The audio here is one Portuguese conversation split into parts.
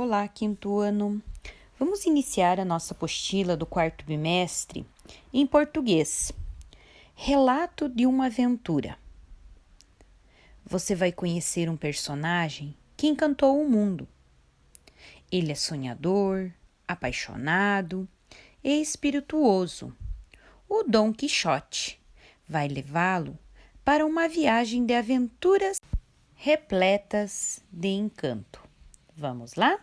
Olá, quinto ano. Vamos iniciar a nossa apostila do quarto bimestre em português. Relato de uma aventura. Você vai conhecer um personagem que encantou o mundo. Ele é sonhador, apaixonado e espirituoso. O Dom Quixote vai levá-lo para uma viagem de aventuras repletas de encanto. Vamos lá?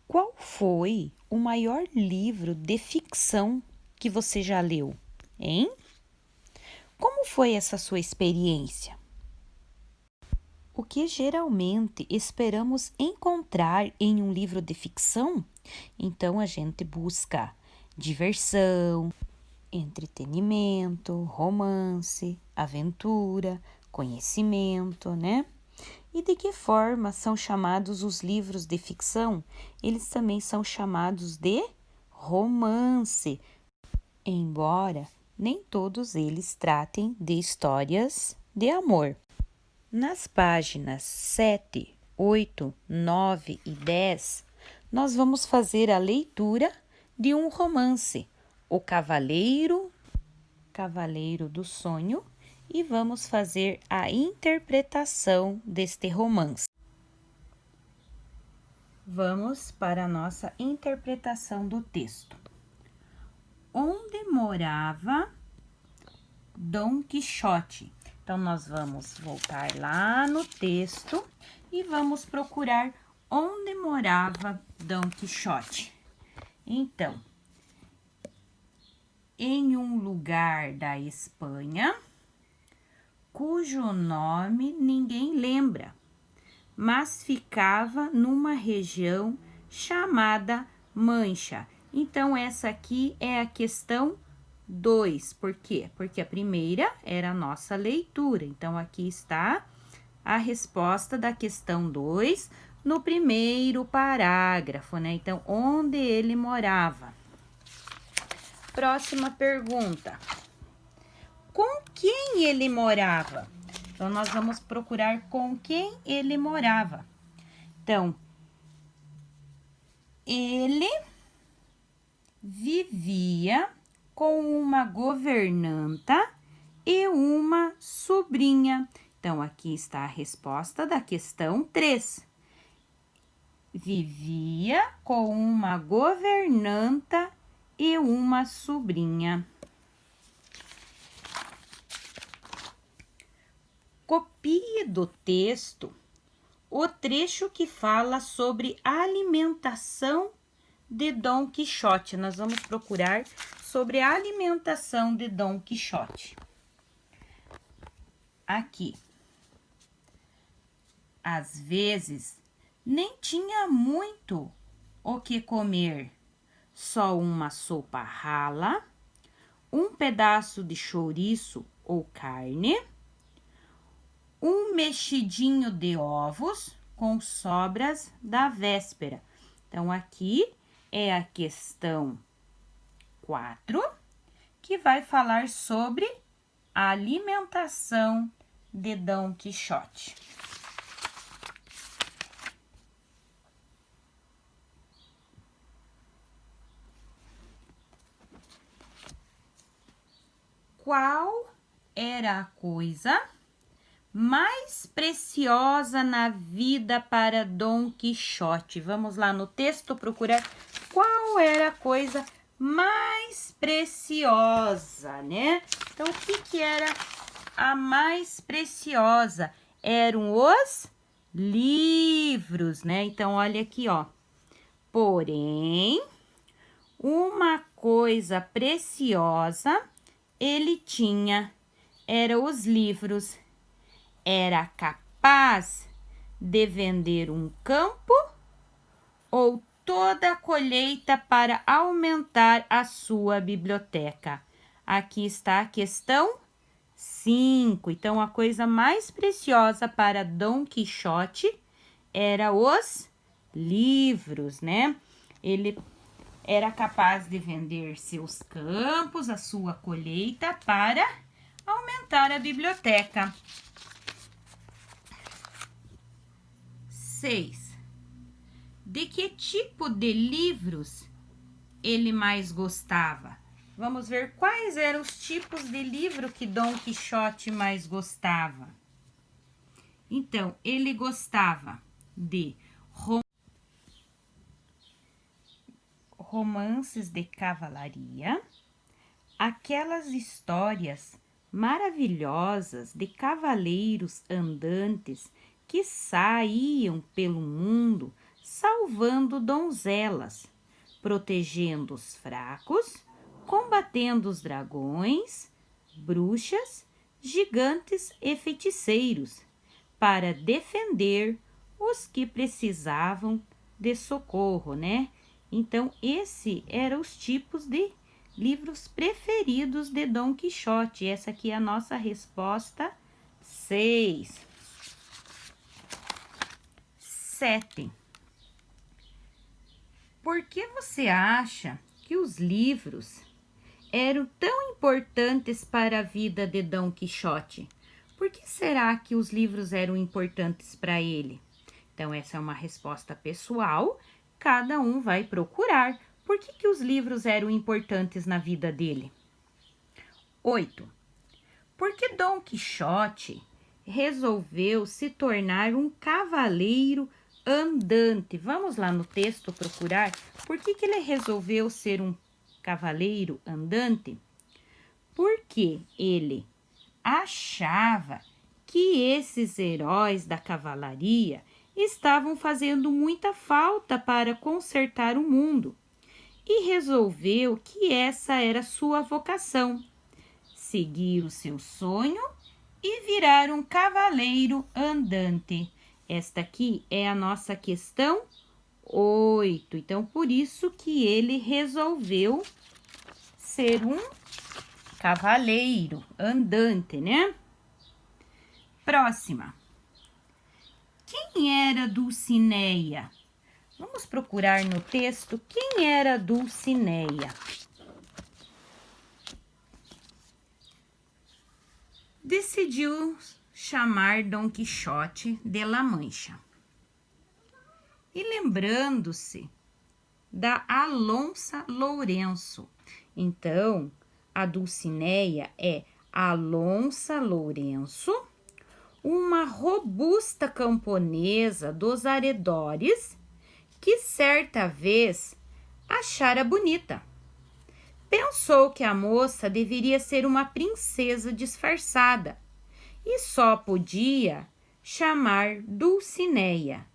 Qual foi o maior livro de ficção que você já leu, hein? Como foi essa sua experiência? O que geralmente esperamos encontrar em um livro de ficção? Então a gente busca diversão, entretenimento, romance, aventura, conhecimento, né? E de que forma são chamados os livros de ficção? Eles também são chamados de romance, embora nem todos eles tratem de histórias de amor. Nas páginas 7, 8, 9 e 10, nós vamos fazer a leitura de um romance, O Cavaleiro do Sonho, e vamos fazer a interpretação deste romance. Vamos para a nossa interpretação do texto. Onde morava Dom Quixote? Então, nós vamos voltar lá no texto e vamos procurar onde morava Dom Quixote. Então, em um lugar da Espanha, cujo nome ninguém lembra, mas ficava numa região chamada Mancha. Então, essa aqui é a questão 2. Por quê? Porque a primeira era a nossa leitura. Então, aqui está a resposta da questão 2 no primeiro parágrafo, né? Então, onde ele morava? Próxima pergunta. Com quem ele morava? Então, nós vamos procurar com quem ele morava. Então, ele vivia com uma governanta e uma sobrinha. Então, aqui está a resposta da questão 3. Vivia com uma governanta e uma sobrinha. Copie do texto o trecho que fala sobre a alimentação de Dom Quixote. Nós vamos procurar sobre a alimentação de Dom Quixote. Aqui. Às vezes, nem tinha muito o que comer, só uma sopa rala, um pedaço de chouriço ou carne, um mexidinho de ovos com sobras da véspera. Então, aqui é a questão 4, que vai falar sobre a alimentação de Dom Quixote. Qual era a coisa mais preciosa na vida para Dom Quixote? Vamos lá no texto procurar qual era a coisa mais preciosa, né? Então, o que era a mais preciosa? Eram os livros, né? Então, olha aqui, ó. Porém, uma coisa preciosa ele tinha, eram os livros. Era capaz de vender um campo ou toda a colheita para aumentar a sua biblioteca. Aqui está a questão 5. Então, a coisa mais preciosa para Dom Quixote era os livros, né? Ele era capaz de vender seus campos, a sua colheita, para aumentar a biblioteca. 6. De que tipo de livros ele mais gostava? Vamos ver quais eram os tipos de livro que Dom Quixote mais gostava. Então, ele gostava de romances de cavalaria, aquelas histórias maravilhosas de cavaleiros andantes que saíam pelo mundo salvando donzelas, protegendo os fracos, combatendo os dragões, bruxas, gigantes e feiticeiros, para defender os que precisavam de socorro, né? Então, esse eram os tipos de livros preferidos de Dom Quixote. Essa aqui é a nossa resposta 6. 7. Por que você acha que os livros eram tão importantes para a vida de Dom Quixote? Por que será que os livros eram importantes para ele? Então, essa é uma resposta pessoal, cada um vai procurar. Por que os livros eram importantes na vida dele? 8. Por que Dom Quixote resolveu se tornar um cavaleiro andante? Vamos lá no texto procurar. Por que ele resolveu ser um cavaleiro andante? Porque ele achava que esses heróis da cavalaria estavam fazendo muita falta para consertar o mundo e resolveu que essa era sua vocação, seguir o seu sonho e virar um cavaleiro andante. Esta aqui é a nossa questão 8. Então, por isso que ele resolveu ser um cavaleiro andante, né? Próxima. Quem era Dulcineia? Vamos procurar no texto quem era Dulcineia. Decidiu chamar Dom Quixote de La Mancha. E lembrando-se da Alonsa Lourenço. Então, a Dulcineia é Alonsa Lourenço, uma robusta camponesa dos arredores que certa vez achara bonita. Pensou que a moça deveria ser uma princesa disfarçada e só podia chamar Dulcineia.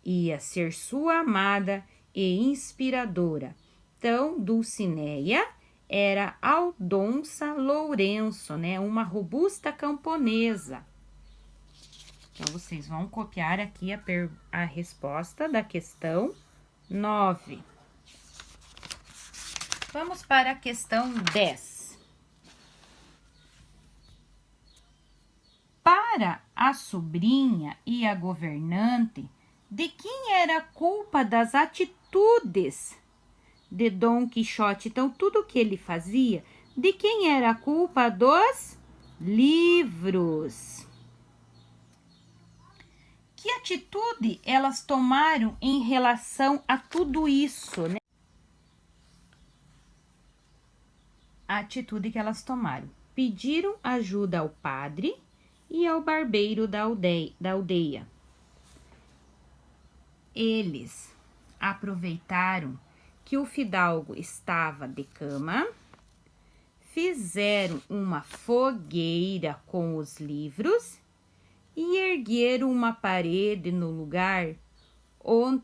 Ia ser sua amada e inspiradora. Então, Dulcineia era Aldonça Lourenço, né? Uma robusta camponesa. Então, vocês vão copiar aqui a resposta da questão 9. Vamos para a questão 10. Para a sobrinha e a governante, de quem era a culpa das atitudes de Dom Quixote? Então, tudo que ele fazia, de quem era a culpa? Dos livros. Que atitude elas tomaram em relação a tudo isso, né? A atitude que elas tomaram. Pediram ajuda ao padre e ao barbeiro da aldeia. Eles aproveitaram que o fidalgo estava de cama, fizeram uma fogueira com os livros e ergueram uma parede no lugar onde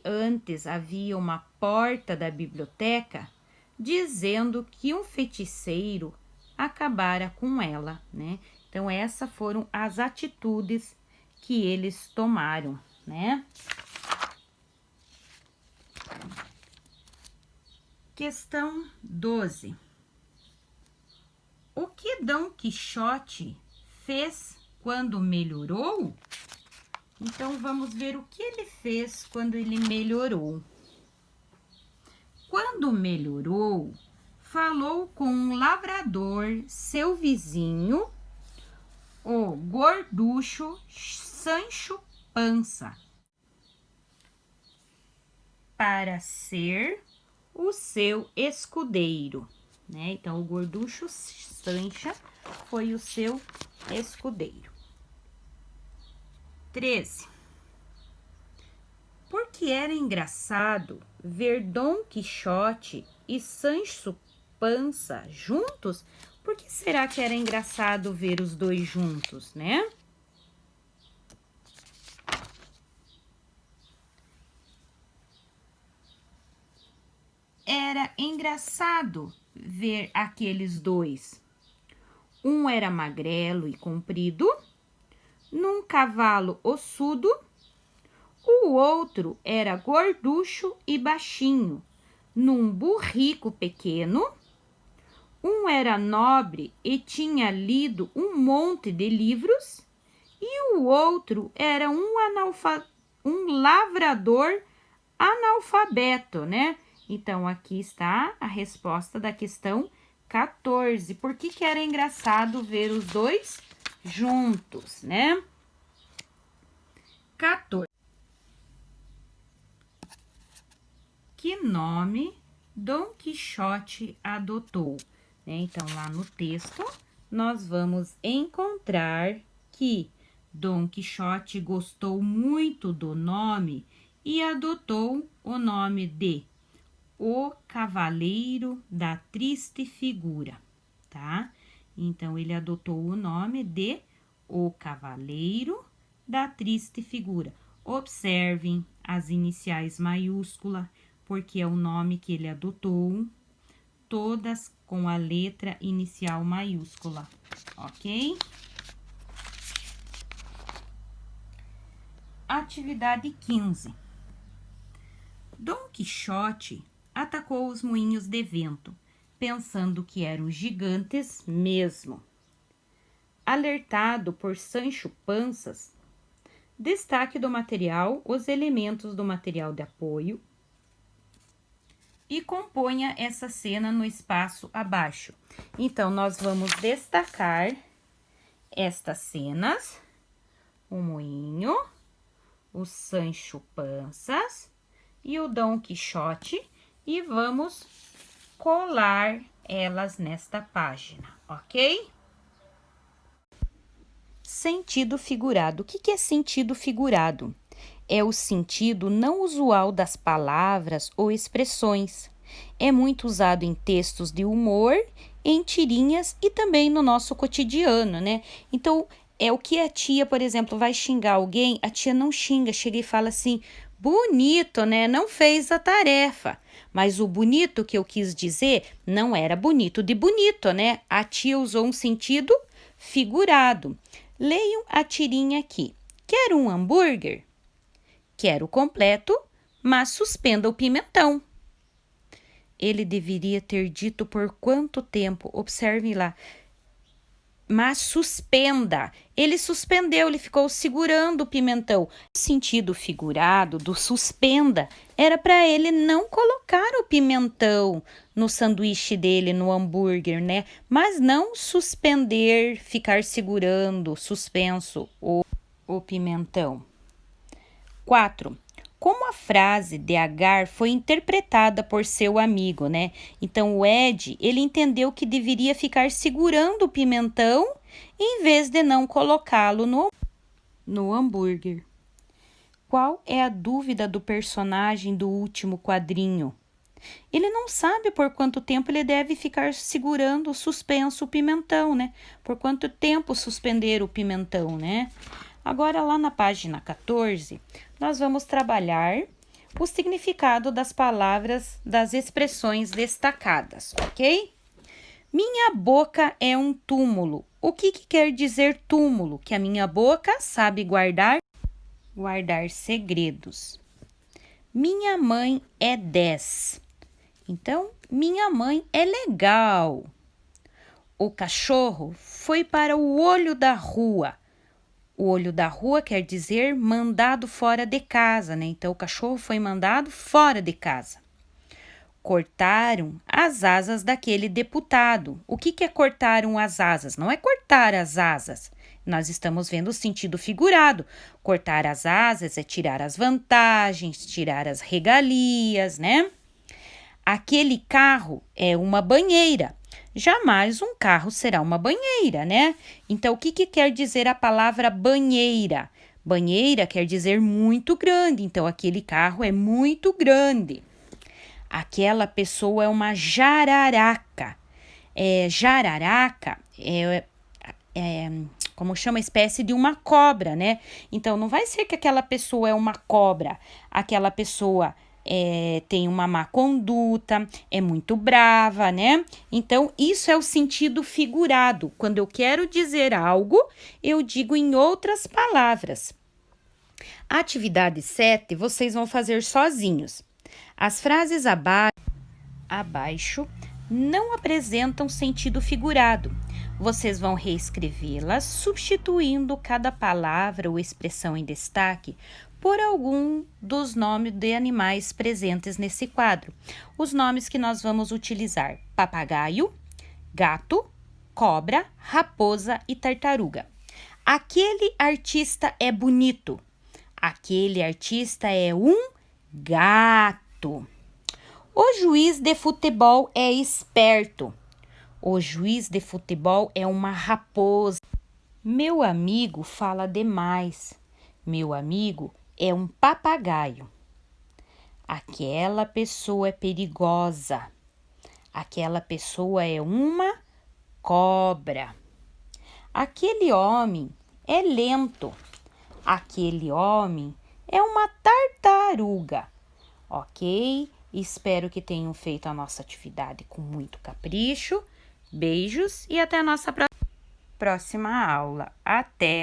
antes havia uma porta da biblioteca, dizendo que um feiticeiro acabara com ela, né? Então, essas foram as atitudes que eles tomaram, né? Questão 12. O que Dom Quixote fez quando melhorou? Então, vamos ver o que ele fez quando ele melhorou. Quando melhorou, falou com um lavrador, seu vizinho, o gorducho Sancho Pança. para ser o seu escudeiro, né? Então, o gorducho Sancha foi o seu escudeiro. 13. Porque era engraçado ver Dom Quixote e Sancho Pança juntos? Por que será que era engraçado ver os dois juntos, né? Era engraçado ver aqueles dois. Um era magrelo e comprido, num cavalo ossudo. O outro era gorducho e baixinho, num burrico pequeno. Um era nobre e tinha lido um monte de livros, e o outro era um lavrador analfabeto, né? Então, aqui está a resposta da questão 14. Por que era engraçado ver os dois juntos, né? 14. Que nome Dom Quixote adotou? Então, lá no texto, nós vamos encontrar que Dom Quixote gostou muito do nome e adotou o nome de O Cavaleiro da Triste Figura, tá? Então, ele adotou o nome de O Cavaleiro da Triste Figura. Observem as iniciais maiúsculas, porque é o nome que ele adotou, todas com a letra inicial maiúscula, ok? Atividade 15. Dom Quixote atacou os moinhos de vento, pensando que eram gigantes mesmo. Alertado por Sancho Panças, destaque do material, os elementos do material de apoio, e componha essa cena no espaço abaixo. Então, nós vamos destacar estas cenas: o moinho, o Sancho Panças e o Dom Quixote, e vamos colar elas nesta página, ok? Sentido figurado. O que é sentido figurado? É o sentido não usual das palavras ou expressões. É muito usado em textos de humor, em tirinhas e também no nosso cotidiano, né? Então, é o que a tia, por exemplo, vai xingar alguém, a tia não xinga, chega e fala assim: bonito, né? Não fez a tarefa. Mas o bonito que eu quis dizer não era bonito de bonito, né? A tia usou um sentido figurado. Leiam a tirinha aqui. Quer um hambúrguer? Quero completo, mas suspenda o pimentão. Ele deveria ter dito por quanto tempo. Observem lá. Mas suspenda. Ele suspendeu, ele ficou segurando o pimentão. O sentido figurado do suspenda era para ele não colocar o pimentão no sanduíche dele, no hambúrguer, né? Mas não suspender, ficar segurando, suspenso o pimentão. 4. Como a frase de Agar foi interpretada por seu amigo, né? Então, o Ed, ele entendeu que deveria ficar segurando o pimentão em vez de não colocá-lo no hambúrguer. Qual é a dúvida do personagem do último quadrinho? Ele não sabe por quanto tempo ele deve ficar segurando suspenso o pimentão, né? Por quanto tempo suspender o pimentão, né? Agora, lá na página 14, nós vamos trabalhar o significado das palavras, das expressões destacadas, ok? Minha boca é um túmulo. O que quer dizer túmulo? Que a minha boca sabe guardar segredos. Minha mãe é 10. Então, minha mãe é legal. O cachorro foi para o olho da rua. O olho da rua quer dizer mandado fora de casa, né? Então, o cachorro foi mandado fora de casa. Cortaram as asas daquele deputado. O que é cortaram as asas? Não é cortar as asas, Nós estamos vendo o sentido figurado. Cortar as asas é tirar as vantagens, tirar as regalias, né? Aquele carro é uma banheira. Jamais um carro será uma banheira, né? Então, o que quer dizer a palavra banheira? Banheira quer dizer muito grande, então aquele carro é muito grande. Aquela pessoa é uma jararaca. Jararaca como chama, espécie de uma cobra, né? Então, não vai ser que aquela pessoa é uma cobra, aquela pessoa tem uma má conduta, é muito brava, né? Então, isso é o sentido figurado. Quando eu quero dizer algo, eu digo em outras palavras. A atividade 7, vocês vão fazer sozinhos. As frases abaixo não apresentam sentido figurado. Vocês vão reescrevê-las, substituindo cada palavra ou expressão em destaque por algum dos nomes de animais presentes nesse quadro. Os nomes que nós vamos utilizar: papagaio, gato, cobra, raposa e tartaruga. Aquele artista é bonito. Aquele artista é um gato. O juiz de futebol é esperto. O juiz de futebol é uma raposa. Meu amigo fala demais. Meu amigo é um papagaio. Aquela pessoa é perigosa. Aquela pessoa é uma cobra. Aquele homem é lento. Aquele homem é uma tartaruga. Ok? Espero que tenham feito a nossa atividade com muito capricho. Beijos e até a nossa próxima aula. Até!